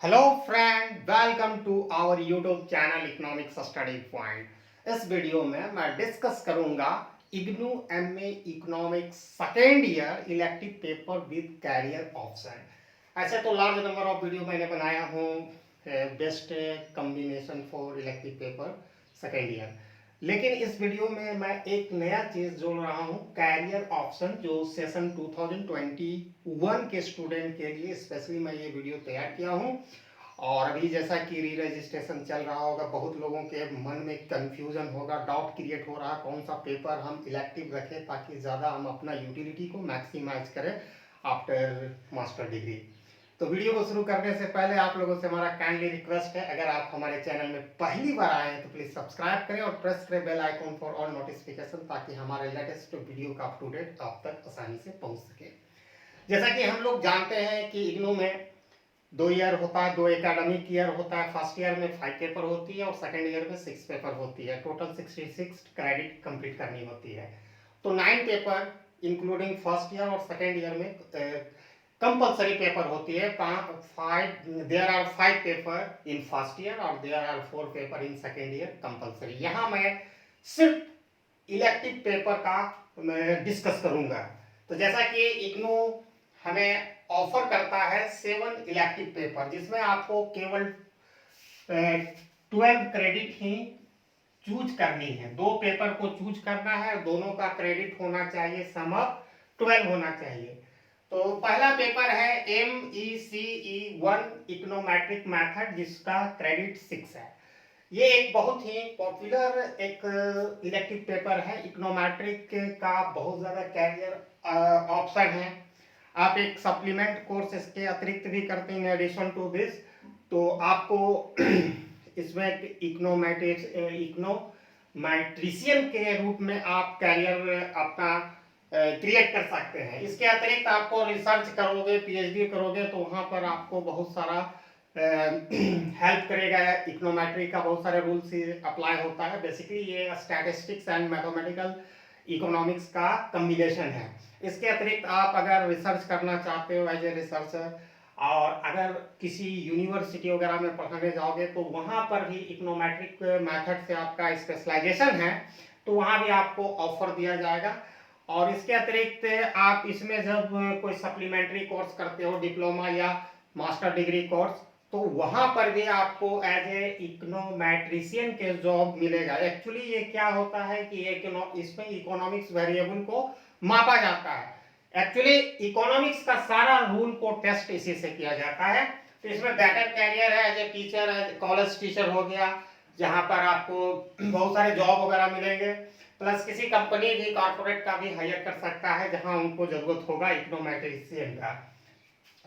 Hello friend, welcome to our YouTube channel economics study point. इस video में मैं discuss करूंगा IGNOU MA economics second year elective paper with career option. ऐसे तो large number of video मैंने बनाया हूँ best combination for elective paper second year, लेकिन इस वीडियो में मैं एक नया चीज़ जोड़ रहा हूँ, कैरियर ऑप्शन, जो सेशन 2021 के स्टूडेंट के लिए स्पेशली मैं ये वीडियो तैयार किया हूँ। और अभी जैसा कि री रजिस्ट्रेशन चल रहा होगा, बहुत लोगों के मन में कंफ्यूजन होगा, डाउट क्रिएट हो रहा है कौन सा पेपर हम इलेक्टिव रखें ताकि ज़्यादा हम अपना यूटिलिटी को मैक्सिमाइज करें आफ्टर मास्टर डिग्री। तो वीडियो को शुरू करने से पहले आप लोगों से हमारा काइंडली रिक्वेस्ट है, अगर आप हमारे चैनल में पहली बार आए हैं तो प्लीज सब्सक्राइब करें और प्रेस करें bell icon for all notification, ताकि हमारे लेटेस्ट वीडियो का अप टू डेट आप तक आसानी से पहुंच सके। जैसा कि हम लोग जानते हैं कि इग्नू में 2 ईयर होता है, 2 एकेडमिक ईयर होता है। फर्स्ट ईयर में 5 पेपर होती है और सेकेंड ईयर में 6 पेपर होती है। टोटल 66 क्रेडिट कंप्लीट करनी होती है। तो 9 पेपर इंक्लूडिंग फर्स्ट ईयर और सेकेंड ईयर में कंपल्सरी पेपर होती है। There are 5 paper in first year और there are 4 paper in second year compulsory. यहाँ मैं सिर्फ इलेक्टिव पेपर का मैं डिस्कस करूंगा। तो जैसा कि इग्नू हमें ऑफर करता है 7 इलेक्टिव पेपर, जिसमें आपको केवल 12 क्रेडिट ही चूज करनी है। 2 पेपर को चूज करना है, दोनों का क्रेडिट होना चाहिए, सम अप 12 होना चाहिए। तो पहला पेपर है MECE1 इकोनोमेट्रिक मेथड, जिसका क्रेडिट 6 है। ये एक बहुत ही पॉपुलर एक इलेक्टिव पेपर है। इकोनोमेट्रिक का बहुत ज़्यादा कैरियर ऑप्शन है। आप एक सप्लीमेंट कोर्स इसके अतिरिक्त भी करते हैं, इन एडिशन टू दिस। तो आपको इसमें इकोनोमेट्रिशियन के रूप में आप कैरियर अपना क्रिएट कर सकते हैं। इसके अतिरिक्त आपको रिसर्च करोगे, पीएचडी करोगे, तो वहाँ पर आपको बहुत सारा हेल्प करेगा। इकोनोमेट्री का बहुत सारे रूल्स अप्लाई होता है। बेसिकली ये स्टैटिस्टिक्स एंड मैथमेटिकल इकोनॉमिक्स का कम्बिनेशन है। इसके अतिरिक्त आप अगर रिसर्च करना चाहते हो एज ए रिसर्चर, और अगर किसी यूनिवर्सिटी वगैरह में पढ़ने जाओगे, तो वहाँ पर भी इकोनोमेट्रिक मेथड से आपका स्पेशलाइजेशन है, तो वहाँ भी आपको ऑफर दिया जाएगा। और इसके अतिरिक्त आप इसमें जब कोई सप्लीमेंट्री कोर्स करते हो, डिप्लोमा या मास्टर डिग्री कोर्स, तो वहाँ पर भी आपको एज ए इकोनोमेट्रिशियन के जॉब मिलेगा। एक्चुअली ये क्या होता है कि इसमें इकोनॉमिक्स वेरिएबल को मापा जाता है। एक्चुअली इकोनॉमिक्स का सारा रूल को टेस्ट इसी से किया जाता है। तो इसमें बेटर कैरियर है as a teacher, as college teacher हो गया, जहाँ पर आपको बहुत सारे जॉब वगैरह मिलेंगे। प्लस किसी कंपनी भी, कॉर्पोरेट का भी हायर कर सकता है जहाँ उनको जरूरत होगा इकोनोमेट्रिशियन का।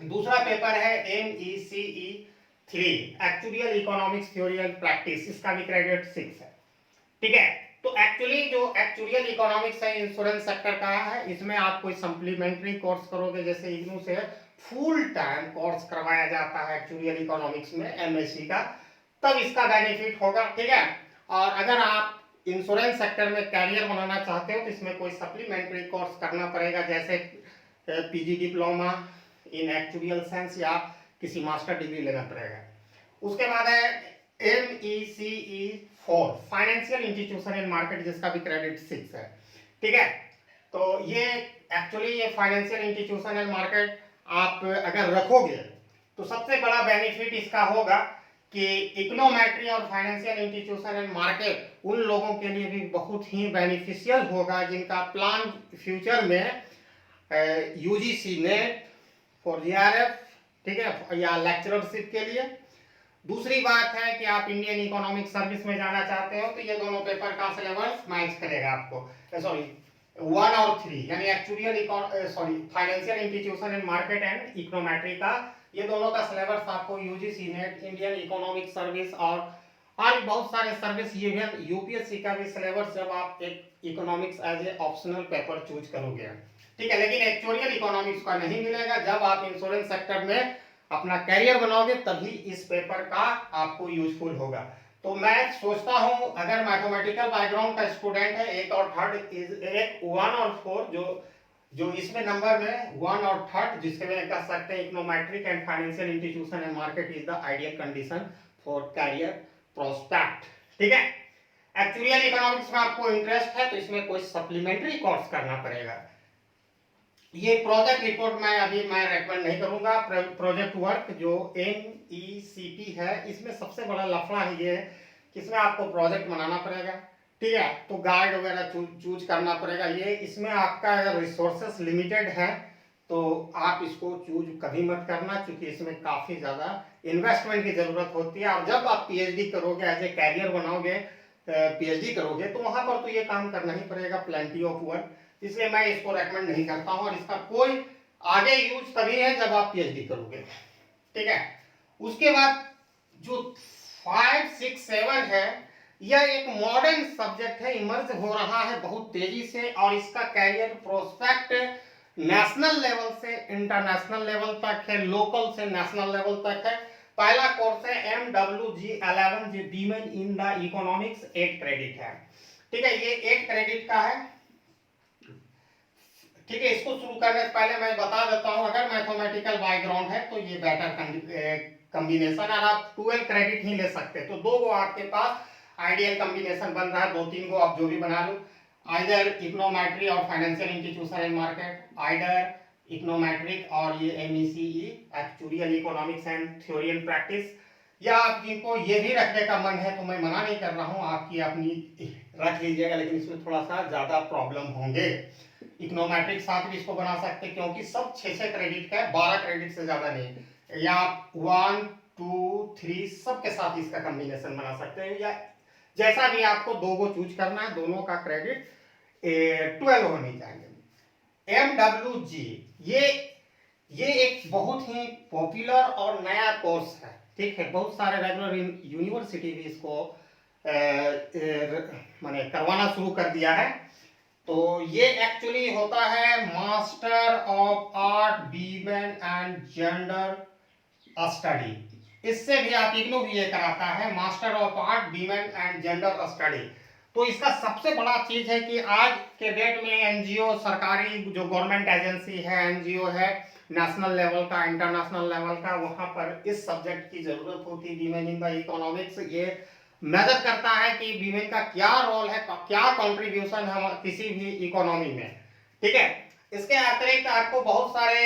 दूसरा पेपर है MECE3 actual economics theory and practice. इसका भी क्रेडिट 6 है। ठीक है। तो एक्चुअली जो एक्चुअल इकोनॉमिक्स है, इंश्योरेंस सेक्टर का है। इसमें आप कोई सप्लीमेंट्री कोर्स करोगे, जैसे इग्नू से फुल टाइम कोर्स करवाया जाता है एक्चुअल इकोनॉमिक्स में MSc का, तब इसका बेनिफिट होगा। ठीक है। और अगर आप इंश्योरेंस सेक्टर में कैरियर बनाना चाहते हो, तो इसमें कोई सप्लीमेंट्री कोर्स करना पड़ेगा, जैसे PG diploma in actual science या किसी मास्टर डिग्री लेना पड़ेगा। उसके बाद है MECE4 financial institution and market, जिसका भी क्रेडिट 6 है। ठीक है। तो ये एक्चुअली ये फाइनेंशियल इंस्टीट्यूशन एंड मार्केट आप अगर रखोगे, तो सबसे बड़ा बेनिफिट इसका होगा कि इकोनोमेट्री और फाइनेंशियल इंस्टीट्यूशन एंड मार्केट उन लोगों के लिए भी बहुत ही बेनिफिशियल होगा जिनका प्लान फ्यूचर में UGC नेट फॉर GRF, ठीक है, या लेक्चररशिप के लिए। दूसरी बात है कि आप इंडियन इकोनॉमिक सर्विस में जाना चाहते हो, तो ये दोनों पेपर का सिलेबस मैच करेगा आपको। सॉरी, 1 और 3, यानी actual financial institution and market and econometry का, ये दोनों का सिलेबस आपको UGC NET, Indian economic service और बहुत सारे सर्विस, ये भी UPSC का भी सिलेबस, जब आप एक economics as a optional paper choose करोगे। ठीक है। लेकिन एक्चुअल इकोनॉमिक्स का नहीं मिलेगा। जब आप इंश्योरेंस सेक्टर में अपना कैरियर बनाओगे, तभी इस पेपर का आपको यूजफुल होगा। तो मैं सोचता हूं, अगर मैथमेटिकल बैकग्राउंड का स्टूडेंट है, एक और थर्ड, एक 1 और 4 जो जो इसमें नंबर में 1 और 3 जिसके में कह सकते हैं econometric and financial institution and market is the ideal condition for career prospect. ठीक है, एक्चुअली इकोनॉमिक्स में आपको इंटरेस्ट है तो इसमें कोई सप्लीमेंट्री कोर्स करना पड़ेगा। ये प्रोजेक्ट रिपोर्ट मैं रेकमेंड नहीं करूंगा। प्रोजेक्ट वर्क जो NECP है, इसमें सबसे बड़ा लफड़ा ये है कि इसमें आपको प्रोजेक्ट बनाना पड़ेगा। ठीक है, तो गाइड वगैरह चूज करना पड़ेगा। ये इसमें आपका अगर रिसोर्सेस लिमिटेड है तो आप इसको चूज कभी मत करना, क्योंकि इसमें काफी ज्यादा इन्वेस्टमेंट की जरूरत होती है। और जब आप PhD करोगे, एज ए कैरियर बनाओगे, PhD करोगे, तो वहां पर तो ये काम करना ही पड़ेगा, प्लेंटी ऑफ वर्क। इसलिए मैं इसको रेकमेंड नहीं करता हूं, और इसका कोई आगे यूज तभी है जब आप PhD करोगे। ठीक है, उसके बाद जो 5, 6, 7 है, यह एक मॉडर्न सब्जेक्ट है, इमर्ज हो रहा है बहुत तेजी से, और इसका कैरियर प्रोस्पेक्ट नेशनल लेवल से इंटरनेशनल लेवल तक है, लोकल से नेशनल लेवल तक है। पहला कोर्स है MWG11 जो women in the economics, 8 credit है। ठीक है, ये 8 क्रेडिट का है। ठीक है, इसको शुरू करने से पहले मैं बता देता हूं, अगर मैथमेटिकल बैकग्राउंड है तो ये बेटर कॉम्बिनेशन, और आप 12 क्रेडिट ही ले सकते हैं। तो 2 गो आपके पास आइडियल कॉम्बिनेशन बन रहा है, 2-3 गो आप जो भी बना लो, आइदर इकोनोमेट्री और financial institution and market, either econometric और ये MECE actual economics and theory and practice, या आप जिनको ये भी रखने का मन है तो मैं मना नहीं कर रहा हूँ, आपकी अपनी रख लीजिएगा, लेकिन इसमें थोड़ा सा ज्यादा प्रॉब्लम होंगे। इकोनोमेट्रिक साथ भी इसको बना सकते हैं, क्योंकि सब 6-6 क्रेडिट का है, 12 क्रेडिट से ज्यादा नहीं, या आप 1, 2, 3 सबके साथ इसका कॉम्बिनेशन बना सकते हैं, या जैसा भी आपको 2 गो चूज करना है, दोनों का क्रेडिट 12 होनी चाहिए। MWG ये एक बहुत ही पॉपुलर और नया कोर्स है। ठीक है, बहुत सारे रेगुलर यूनिवर्सिटी भी इसको माने करवाना शुरू कर दिया है। तो ये एक्चुअली होता है master of art women and gender study. इससे भी आप इग्नू भी ये कराता है, master of art women and gender study. तो इसका सबसे बड़ा चीज है कि आज के डेट में एनजीओ, सरकारी जो गवर्नमेंट एजेंसी है, एनजीओ है, नेशनल लेवल का, इंटरनेशनल लेवल का, वहां पर इस सब्जेक्ट की जरूरत होती है, वीमेन इन द इकोनॉमिक्स। ये मेजर करता है कि वीमेन का क्या रोल है, क्या कंट्रीब्यूशन है किसी भी इकोनॉमी में। ठीक है, इसके अतिरिक्त आपको बहुत सारे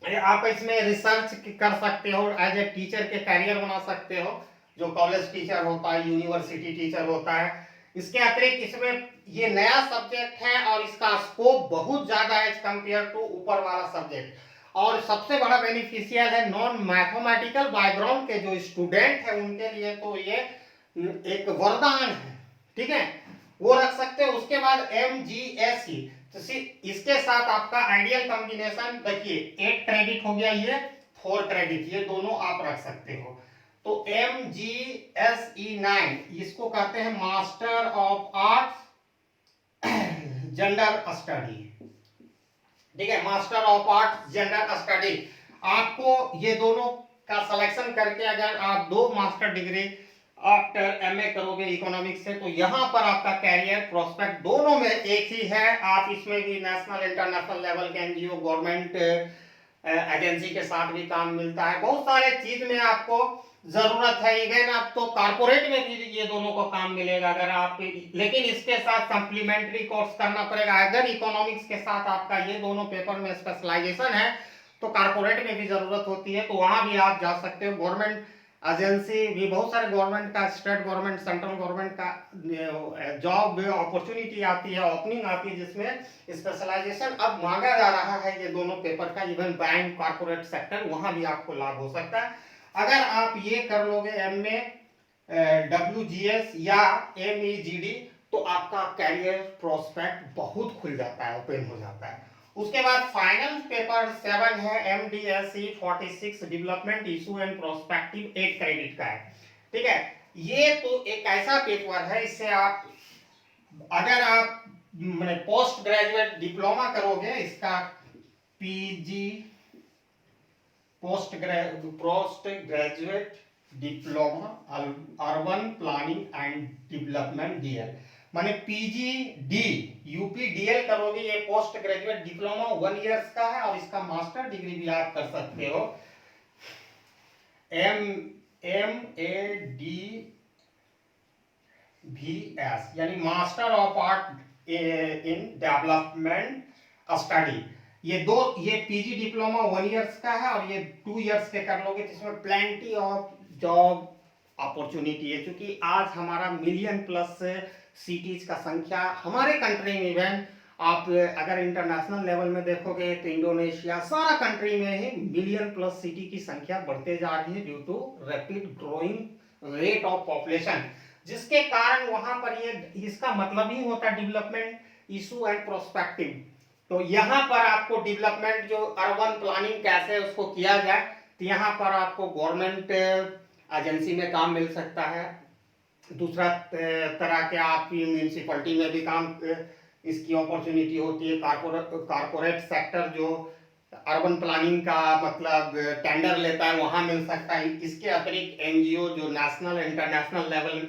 आप इसमें रिसर्च कर सकते हो, एज ए टीचर के कैरियर बना सकते हो, जो कॉलेज टीचर होता है, यूनिवर्सिटी टीचर होता है। इसके अतिरिक्त इसमें ये नया सब्जेक्ट है और इसका स्कोप बहुत ज्यादा है कंपेयर टू ऊपर वाला सब्जेक्ट। और सबसे बड़ा बेनिफिशियल है नॉन मैथमेटिकल बैकग्राउंड के जो स्टूडेंट है उनके लिए, तो ये एक वरदान है। ठीक है, वो रख सकते हो। उसके बाद MGSE, तो इसके साथ आपका आइडियल कॉम्बिनेशन देखिए, 8 क्रेडिट हो गया, ये 4 क्रेडिट, ये दोनों आप रख सकते हो। तो MGSE9 इसको कहते हैं master of arts gender study. ठीक है, master of arts gender study. आपको ये दोनों का सिलेक्शन करके अगर आप 2 मास्टर डिग्री आफ्टर MA करोगे इकोनॉमिक्स से, तो यहाँ पर आपका कैरियर प्रोस्पेक्ट दोनों में एक ही है। आप इसमें भी नेशनल इंटरनेशनल लेवल के एनजीओ, गवर्नमेंट एजेंसी के साथ भी काम मिलता है, बहुत सारे चीज में आपको जरूरत है। इवन आप तो कारपोरेट में भी ये दोनों को काम मिलेगा अगर आप, लेकिन इसके साथ सप्लीमेंट्री कोर्स करना पड़ेगा। अगर इकोनॉमिक्स के साथ आपका ये दोनों पेपर में स्पेशलाइजेशन है तो कारपोरेट में भी जरूरत होती है, तो वहां भी आप जा सकते हो। गवर्नमेंट एजेंसी भी बहुत सारे गवर्नमेंट का, स्टेट गवर्नमेंट, सेंट्रल गवर्नमेंट का जॉब अपॉर्चुनिटी आती है, ओपनिंग आती है, जिसमें स्पेशलाइजेशन अब मांगा जा रहा है ये दोनों पेपर का। इवन बैंक, कॉर्पोरेट सेक्टर, वहां भी आपको लाभ हो सकता है अगर आप ये कर लोगे MA WGS या MEGD, तो आपका कैरियर प्रोस्पेक्ट बहुत खुल जाता है, ओपन हो जाता है। उसके बाद फाइनल पेपर 7 है MDSE 46 development issue and prospective, 8 credit का है। ठीक है, ये तो एक ऐसा पेपर है, इससे आप अगर आप पोस्ट ग्रेजुएट डिप्लोमा करोगे, इसका PG post graduate diploma urban planning and development DL, माने पीजीडी यूपीडीएल करोगे, ये पोस्ट ग्रेजुएट डिप्लोमा 1 ईयर्स का है, और इसका मास्टर डिग्री भी आप कर सकते हो, MADVS यानी master of art in development study. ये पीजी डिप्लोमा 1 ईयर्स का है, और ये 2 ईयर्स के कर लोगे, जिसमें प्लेंटी ऑफ जॉब अपॉर्चुनिटी है। क्योंकि आज हमारा मिलियन प्लस सिटीज का संख्या हमारे कंट्री में है। आप अगर इंटरनेशनल लेवल में देखोगे तो इंडोनेशिया सारा कंट्री में ही मिलियन प्लस सिटी की संख्या बढ़ते जा रही है, due to rapid growing rate of population, जिसके कारण वहां पर ये इसका मतलब ही होता है डेवलपमेंट इशू एंड प्रोस्पेक्टिव। तो यहाँ पर आपको डेवलपमेंट जो अर्बन प्लानिंग कैसे उसको किया जाए, तो यहाँ पर आपको गवर्नमेंट एजेंसी में काम मिल सकता है। दूसरा तरह के आपकी म्यूनिसिपैलिटी में भी काम इसकी अपॉर्चुनिटी होती है। कारपोरेट सेक्टर जो अर्बन प्लानिंग का मतलब टेंडर लेता है, वहाँ मिल सकता है। इसके अतिरिक्त एनजीओ जो नेशनल इंटरनेशनल लेवल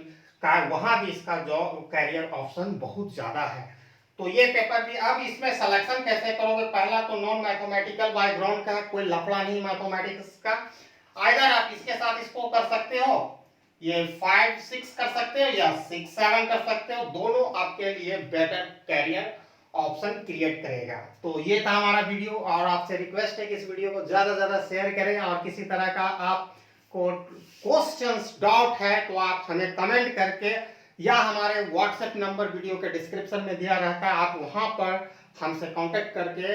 का है, वहाँ भी इसका जॉब कैरियर ऑप्शन बहुत ज़्यादा है। तो ये पेपर भी, अब इसमें सिलेक्शन कैसे करोगे, पहला तो नॉन मैथमेटिकल बैकग्राउंड का, कोई लफड़ा नहीं मैथमेटिक्स का। आइदर आप इसके साथ इसको कर सकते हो, ये 5-6 कर सकते हो, या 6-7 कर सकते हो, दोनों आपके लिए बेटर कैरियर ऑप्शन क्रिएट करेगा। तो ये था हमारा वीडियो, और आपसे रिक्वेस्ट है कि इस वीडियो को ज़्यादा से ज़्यादा शेयर करें, और किसी तरह का आपको क्वेश्चंस डाउट है तो आप हमें कमेंट करके, या हमारे व्हाट्सएप नंबर वीडियो के डिस्क्रिप्शन में दिया रहता है, आप वहां पर हमसे कांटेक्ट करके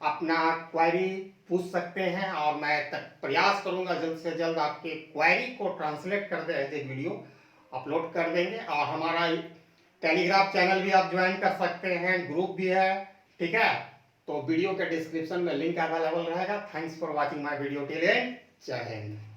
अपना क्वेरी पूछ सकते हैं, और मैं प्रयास करूंगा जल्द से जल्द आपके क्वेरी को ट्रांसलेट कर दे ऐसे वीडियो अपलोड कर देंगे। और हमारा टेलीग्राम चैनल भी आप ज्वाइन कर सकते हैं, ग्रुप भी है, ठीक है। तो वीडियो के डिस्क्रिप्शन में लिंक अवेलेबल रहेगा। Thanks for watching my video till and. जय हिंद।